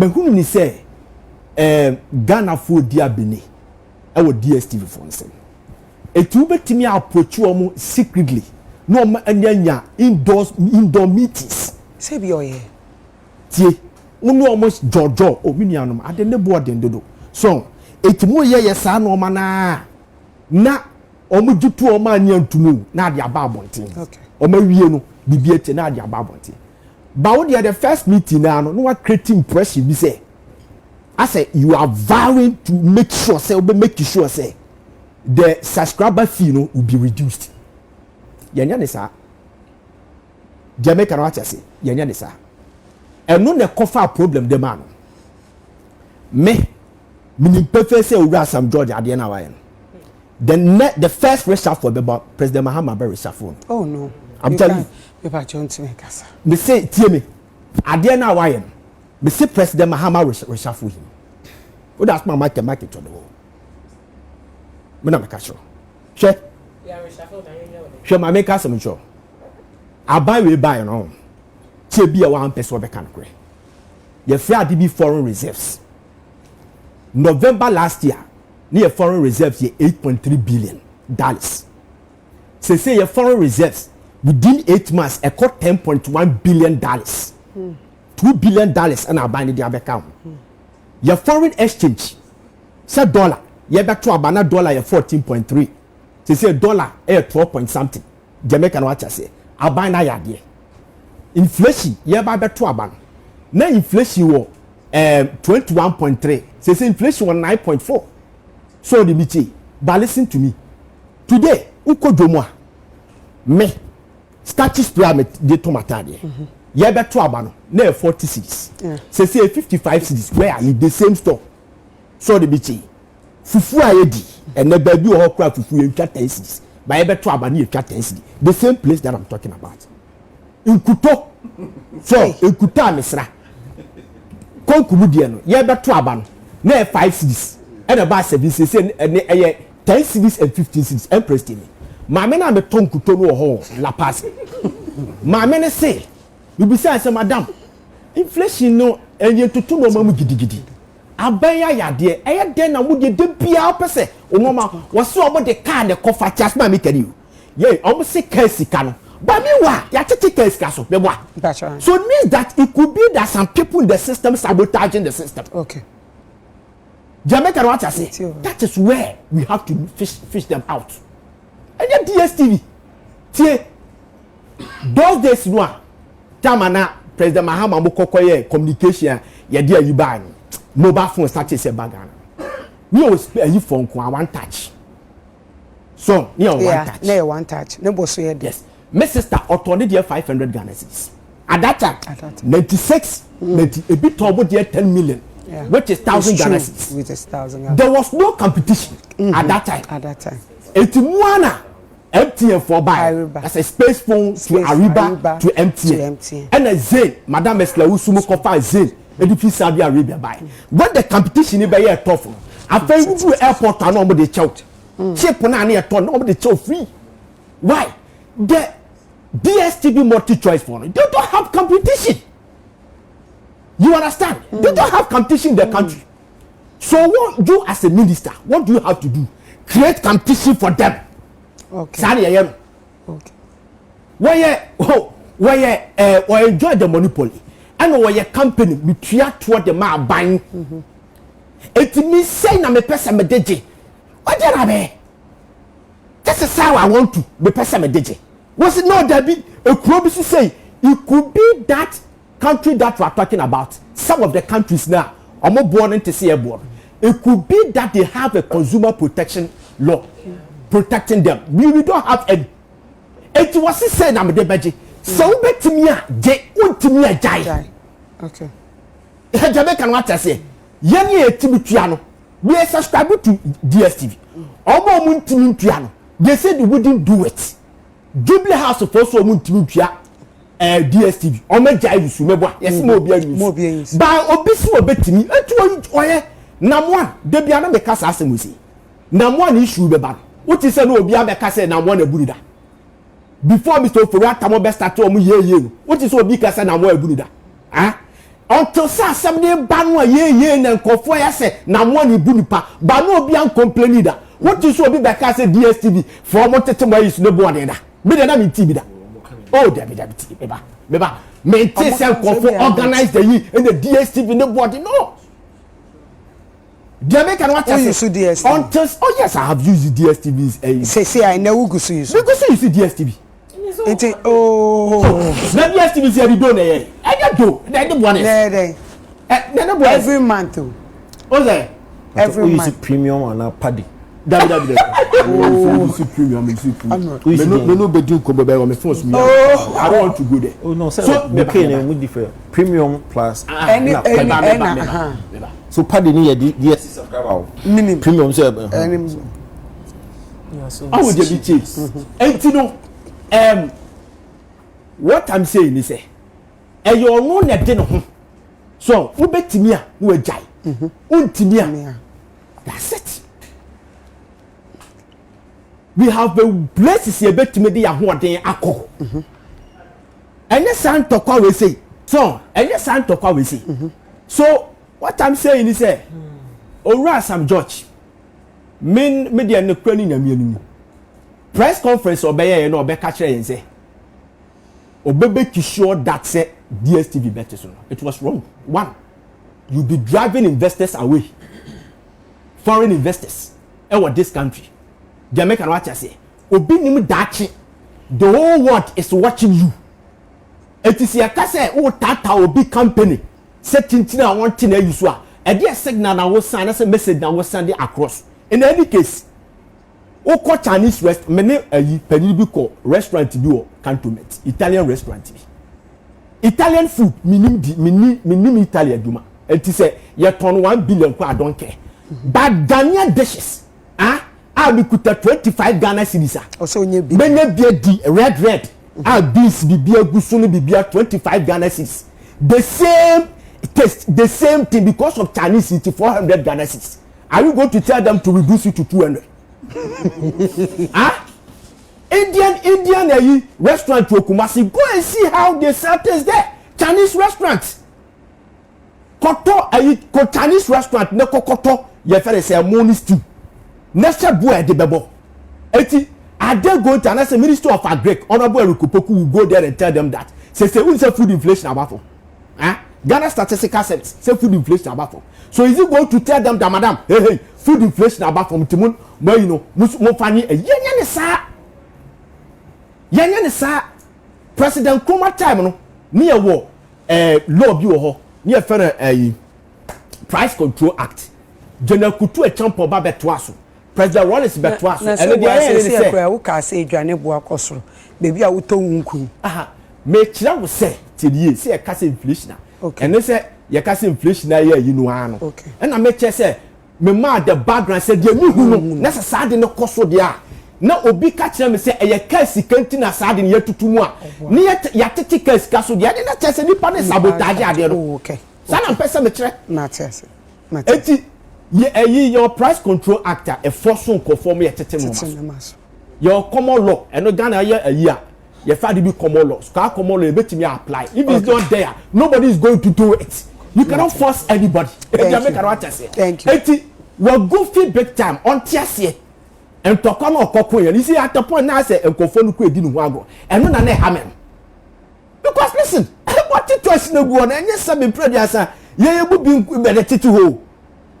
who ni say Ghana for dia bini e wo DSTV for nsem etu betimi approach wo secretly no anya indoor meetings say be oye tie unu almost jojo ominianum ade ne board dodo so etimu ye sa no ma na omujutu o ma anya ntumu na ade aba abonten okay o ma wie no bibiete na ade aba abonten ba wo the first meeting na no wa create impression bi say I say you are vowing to make sure say the subscriber fee no will be reduced. Yenya ne sa. Jamaica no what say. Yenya ne sa. And no ne cover problem the man. Me perfect say we some George ade na wa yen. The first reshuffle about President Mahama be reshuffle. Oh no. I'm telling you. People don't make kasa. Me say tie me. Ade na wa yen. Me say President Mahama reshuffle him. What that's my market to the world. Me na make sure. She. Yeah, reshuffle na you know. She ma make some sure. I buy we buy no. Tie bi a one person be kan kure. Ye fair DB foreign reserves. November last year, near foreign reserves ye $8.3 billion. Say your foreign reserves within 8 months a cut $10.1 billion. $2 billion and I buy the other account. Your foreign exchange, say dollar, you back to a banana dollar, you're 14.3. Say dollar, 12 point something. Jamaican watch I say, I buy na yadie. Inflation, you back to a ban. Now inflation was 21.3. Say inflation was 9.4. So the meeting, but listen to me. Today, uko jomoa, me, status pyramid de tomatade. You better to abano. Now 40 cities. Say 55 cities. Where are you? The same store. So the BT. Fufu ayedi. And the baby or crap fufu you cat 10 cities. But you better to abano you cat 10 cities. The same place that I'm talking about. In Kuto. So in Kuta Misra. Konkumudiano. You better to abano. Now 5 cities. And about 7 cities. And 10 cities and 15 cities. And press me. My men are the tongue Kuto no home. La Paz. My men say. You be say madam inflation no enye tutu no mamu gidigidi abaya yade eye den na mu de bia pese onoma wo se obo de car de kofa chas ma me kari you ye omo se kasika no ba me wa ya tete kasika so be wa so it means that it could be that some people in the system sabotaging the system. Okay, Jamaica what I say that is where we have to fish them out. And DSTV tie those days no Tamana President Mahama mo kokoye communication ye dey you buy mobile phone start say bagana we always you phone ko one touch so you one touch na one touch no boso ye yes my sister auto dey 500 Ghana cedis at that time 96 a bit turbo dey 10 million which is 1,000 Ghana cedis which is 1,000. There was no competition at that time etimuana MTN for buy as a space phone to Ariba to MTN and a Zain Madame Eslawusumu kofa Zain edify Saudi Arabia buy when the competition be here tough after you do airport and nobody chout cheap na na ton nobody chow free why the DSTV multi choice phone they don't have competition, you understand? They don't have competition in the country. So what you as a minister, what do you have to do? Create competition for them. Okay. Okay. Where enjoy the monopoly and where your company be treat toward the man buying. It means say na me person me deje. What did I be? That's how I want to be person me deje. Was it not that be a promise say it could be that country that we are talking about. Some of the countries now are more born into see abroad. It could be that they have a consumer protection law. Protecting them. We don't have any. It was said I'm the budget. So bet me a jay ultimate a jai. Okay. Jamaican what I say. Yenny a Timitriano. We are subscribed to DSTV. Omo Muntimin piano. They said they wouldn't do it. Jubilee House of also Muntimia DSTV. Omo jai with Sumeba. Yes, more beings. By obisi obetimi. Oye. Namwan. Debiana the cast as we say. Namwan issue beba. What is no obi abeka say na won eburuda before Mr. Ofori atamo be start omu ye what is obi ka say na won eburuda until somebody ban one ye and confo ya say na money bunipa ba no obi an complain that what you so be back say DSTV for mo tete mo is no board da be da me TV da oh da be beba maintain self confo organize the yi and the DSTV no board no the American what you see DSTV until oh yes I have used DSTVs say I know go see you because you see DSTV it oh na DSTV say do na ye I do na the one every month oh say every month premium and a paddy you see premium no be do come by on my phone me I don't want to go there oh no so we different premium plus any so paddy ni DS subscriber minimum premium say how would you be chase and you know what I'm saying is your no na de no ho so wo betimi a wo ajai untimi a that's it we have the places here betimi de ya ho den akọ enya san tokwa we say so enya san tokwa we say so what I'm saying is owura Sam George men media no kwani na mienu press conference obeye no obeka kire yen say obebe ki sure that say DSTV better so it was wrong. One, you be driving investors away, foreign investors in this country. The American watch say obi nim dachi the whole world is watching you. It is your say oh tata obi company setting I want to you so a dear signal na was send as a message na was send across. In any case oko Chinese restaurant many penny bi ko restaurant bi o cantonment Italian restaurant bi Italian food minim Italian duma it is a you turn 1 billion ko I don't care but Ghanaian dishes I be kuta 25 Ghana cedis also nye bi menya bia di red beans bibia gusu no bibia 25 Ghana cedis the same taste the same thing because of Chinese it 400 Ghana cedis are you going to tell them to reduce it to 200 Indian restaurant to Kumasi go and see how they sell things there Chinese restaurants koto Chinese restaurant ne kokoto ye fere say money stew next boy de bebo eti are they going to announce Minister of Agric Honorable Rukupoku will go there and tell them that say we say food inflation about for Ghana statistical service say food inflation about for so is he going to tell them that madam hey food inflation about from timun mo you know mo fani yenya ne sa President Kuma time no near war law bi wo ho near fere Price Control Act General Kutu e champo ba beto aso President Wallace beto aso and they say we ka say dwane bo akosoro bebi a wuto wunkun me kira wo say tie say e ka say inflation and they say ye ka say inflation na ye yi no ano and na me che say me ma the background say de mi hu no na sa de no koso de a na obi ka kire me say e ye ka sikanti na sa de ne yatutumu a ne ya tete ka sika so de ya de na che say nipa ne sabotage ade no sana mpesa me kire na tese eti ye your Price Control Act e force conform ye tete no your common law and Ghana ye a year ye fa de be common law so ka common law e betimi apply if it's not there nobody is going to do it you cannot force anybody thank you eti we go feel big time on tiase and to come okoko yan you see at the point now say enkofo no ko edi no ago eno na na hamen because listen what it was no go na enye sabe producer ye bu bi be the titu ho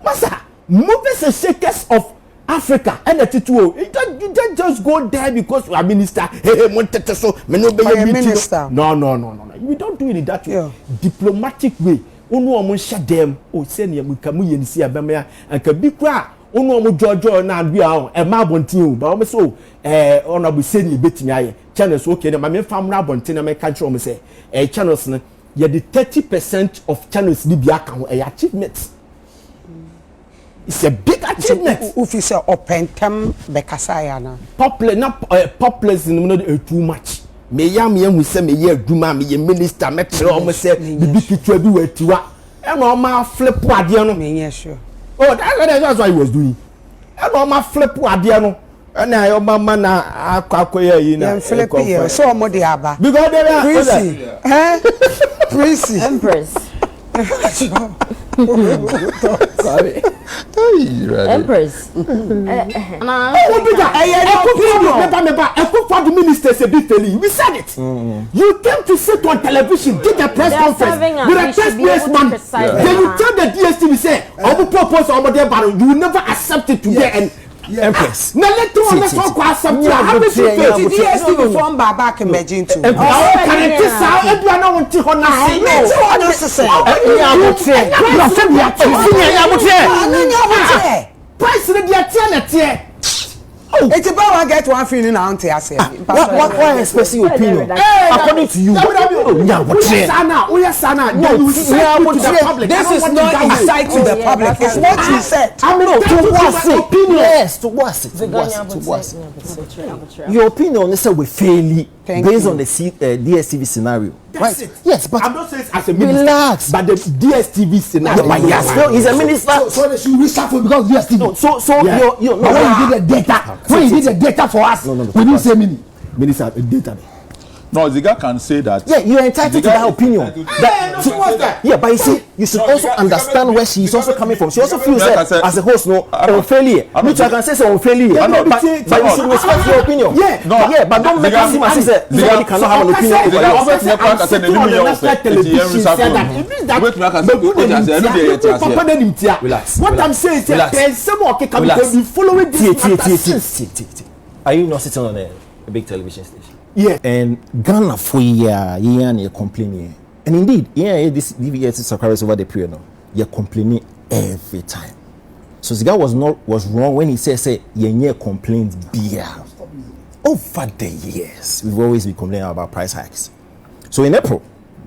masa movies and shakers of Africa and the titu ho you don't just go there because you are minister hey montete so me no be minister no we don't do it in that way diplomatic way onu omo hye dem o se ne amukamu ye nsi abema anka bi kra onu omo jojo na adu a e ma abontin o ba o me so ona bu se ne betimi aye channels okay na me famra abontin na me ka kire o me se channels ne ye the 30% of channels ni bi aka ho achievement it's a big achievement officer opentem bekasa ya na populous no too much me yam hu se me ye aduma me ye minister me kire o me se bibi kitua bi watiwa e no ma flip ade no me sure oh that's what he was doing e no ma flip ade no na yo mama na akwakoye yi na flip here so mo de aba because they are Prissy Empress Sorry. Empress. Oh, for the minister say be failing. We said it. You came to sit on television, did a press conference with a press man. Then you tell the DSTV say, I will propose over there, but you will never accept it today. And Empress. Now let's talk accept you. How many people DSTV from Baba can imagine too. can it is how everyone want to honor? Price it's about I get one feeling now to say. Why expressing your opinion? According to you. This is not insight to the public. It's what you said. Yes, to what's it? Your opinion is we fail based on the DSTV scenario. That's it. Yes, but I'm not saying as a minister, relax. but the DSTV scenario. But yes, no, he's a minister. So they should reshuffle because DSTV. No, you But when you did the data, when you did the data for us, we didn't say minister data. No, Ziga can say that. Yeah, you're entitled to that opinion. Yeah, but you see, you should also understand where she is also coming from. She also feels that as a host, on failure. Which I can say so on failure. But you should respect your opinion. Yeah, but don't make us seem as if somebody cannot have an opinion. What I'm saying is that there's some more coming to following this. Are you not sitting on a big television station? Yeah. And Ghana for you're complaining. And indeed, this DVS subscribers over the period now, you're complaining every time. So the guy was wrong when he said you're complaints beer. Over the years, we've always been complaining about price hikes. So in April,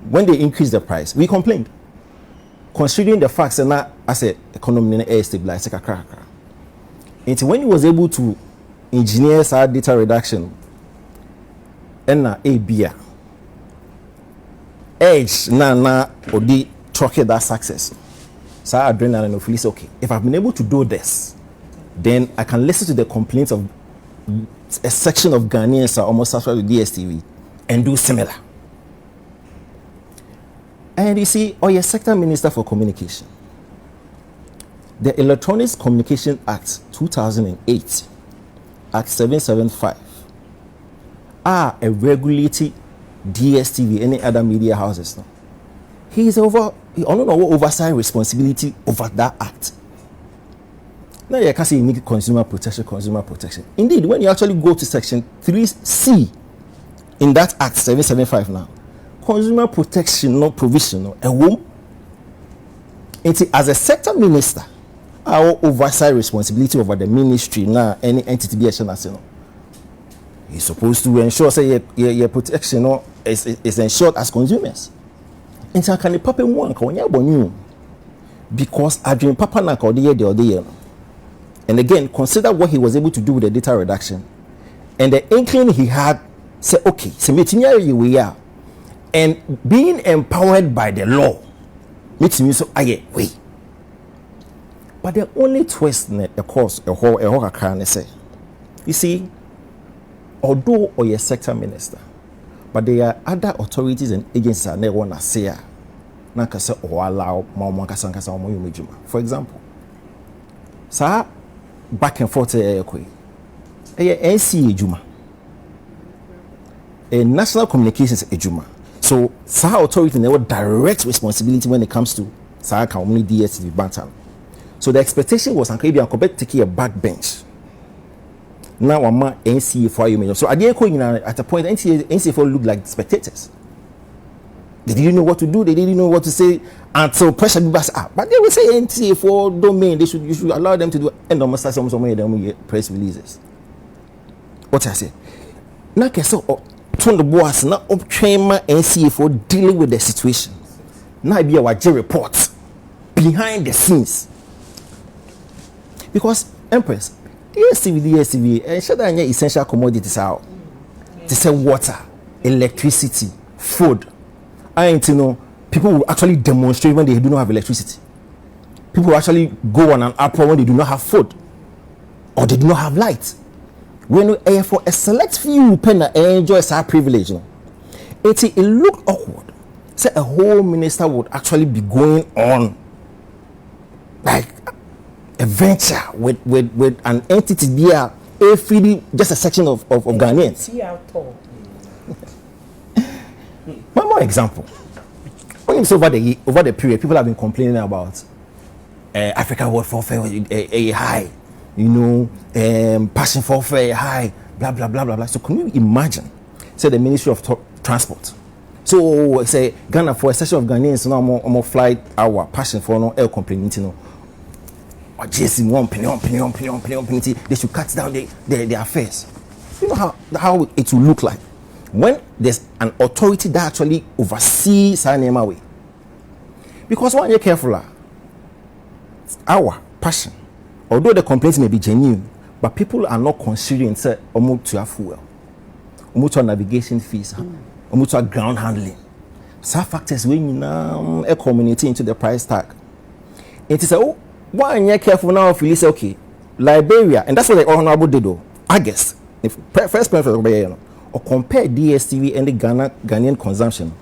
when they increased the price, we complained. Considering the facts that now as a economy air stabilized, and when he was able to engineer our data reduction, and a beer edge na odi truck that success. So I adrenaline of feels okay. If I've been able to do this, then I can listen to the complaints of a section of Ghanaians are almost subscribed to DSTV and do similar. And you see, your sector minister for communication, the Electronics Communication Act 2008, Act 775, are a regulated DSTV, any other media houses now. He don't know oversight responsibility over that act. Now you can say you need consumer protection. Indeed, when you actually go to section 3C in that act 775 now, consumer protection no provision no, as a sector minister, our oversight responsibility over the ministry now any entity be action as you know. He's supposed to ensure say your protection is ensured as consumers. And so can the papa one because I dream papa na the other year. And again, consider what he was able to do with the data reduction. And the inkling he had say, okay, so we are. And being empowered by the law makes me so wait. But the only twist of course a whole can say, you see, although or your sector minister, but there are other authorities and agencies that never want to say na kasa or allow mama kasa omo. For example, sa back and forth NCA Juma, a national communications ejuma. So sa authority never direct responsibility when it comes to sa only DSTV bantam. So the expectation was Ankabi and Quebec taking a backbench. Now I'm NCA for you. So at a point NCA for look like spectators. They didn't know what to do, they didn't know what to say until pressure be up. But they will say NCA for domain, you should allow them to do and almost some of them press releases. What I say? Now so turn the boss now up train NCA for dealing with the situation. Now be our report behind the scenes. Because Empress, DSTV, and should have essential commodities out. To sell water, electricity, food. And people will actually demonstrate when they do not have electricity. People will actually go on an uproar when they do not have food. Or they do not have light. When for a select few pen enjoy our privilege. It looked awkward. say a whole minister would actually be going on like a venture with an entity there, just a section of Ghanaians. One more example. When it's over the period, people have been complaining about Africa World Warfare a high, passion for warfare high, blah blah blah blah blah. So can you imagine? Say the Ministry of Transport. So say Ghana for a session of Ghanaians, no more flight hour passion for no air complaining, or just in one penny, they should cut down their affairs. You know how it will look like when there's an authority that actually oversees Sanema way. Because when you're careful, our passion, although the complaints may be genuine, but people are not considering say to have fuel, to navigation fees, to ground handling. Some factors when you now a community into the price tag. It is why you're careful now if you say okay, Liberia, and that's what the honorable did though. I guess if first preference or compare DSTV and the Ghanaian consumption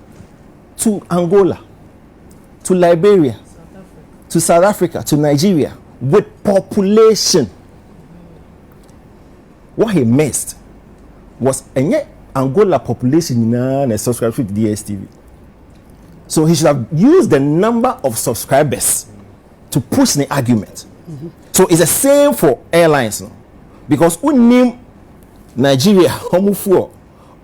to Angola, to Liberia, to South Africa, to Nigeria, with population. What he missed was Angola population in subscribe to DSTV. So he should have used the number of subscribers to push the argument. So it's the same for airlines now. Because we name Nigeria,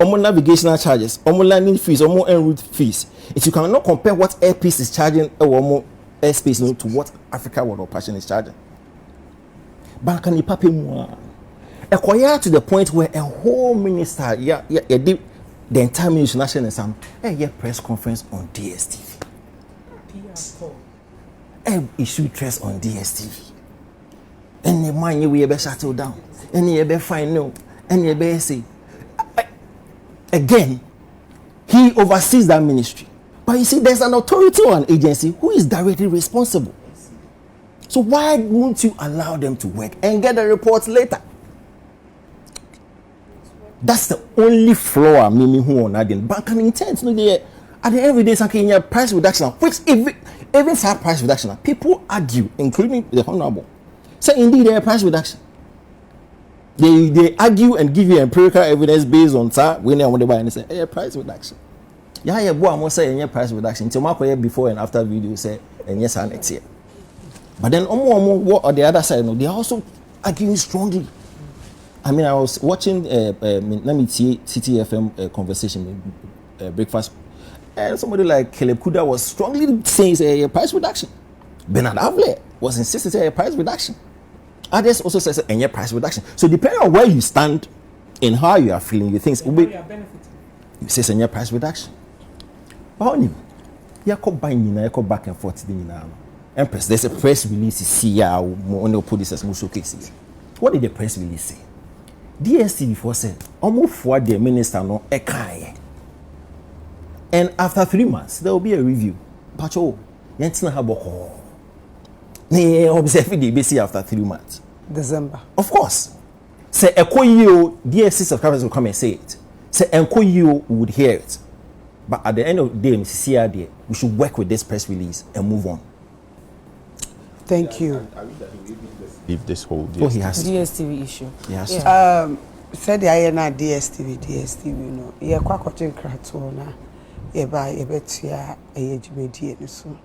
navigational charges, landing fees, en route fees. If you cannot compare what Airpeace is charging or airspace to what Africa World Operation is charging. But can you pay more? Acquire to the point where a whole minister, the entire ministry national exam, press conference on DSTV. Issue press on DSTV. Any money we ever settle down, any ever find no, any ever say. Again, he oversees that ministry. But you see, there's an authority or an agency who is directly responsible. So why won't you allow them to work and get the reports later? That's the only flaw Mimi who on that. But can intent no there at the end of the day something price reduction, which even some price reduction, people argue, including the honorable, say indeed there price reduction. They argue and give you empirical evidence based on that when they want to buy and say price reduction. Yeah, boy, I'm say price reduction. Until my before and after video say yes and next year. But then what on the other side, they are also arguing strongly. I mean, I was watching CTFM conversation breakfast, and somebody like Caleb Kuda was strongly saying a price reduction. Bernard Avle was insisting a price reduction. Others also says a price reduction. So depending on where you stand and how you are feeling, you think you say a price reduction. But only you are back and forth. Empress, there's a press release. See, on put this as more showcases. What did the press release say? DSTV before said almost for the minister no ekai. And after 3 months, there will be a review. Pacho, yentina haboko. Ne observe the BC after 3 months. December. Of course. Say Ekoyo, DSC subscribers will come and say it. Say Ekoyo would hear it. But at the end of the day, Mrs. CRD, we should work with this press release and move on. Thank you. Leave this whole DSTV. Oh, he has DSTV issue. Yes. Yeah. Said I am not DSTV, no. Yeah, quite cutting crack to na. Yeah, by a bet, yeah, a age, so.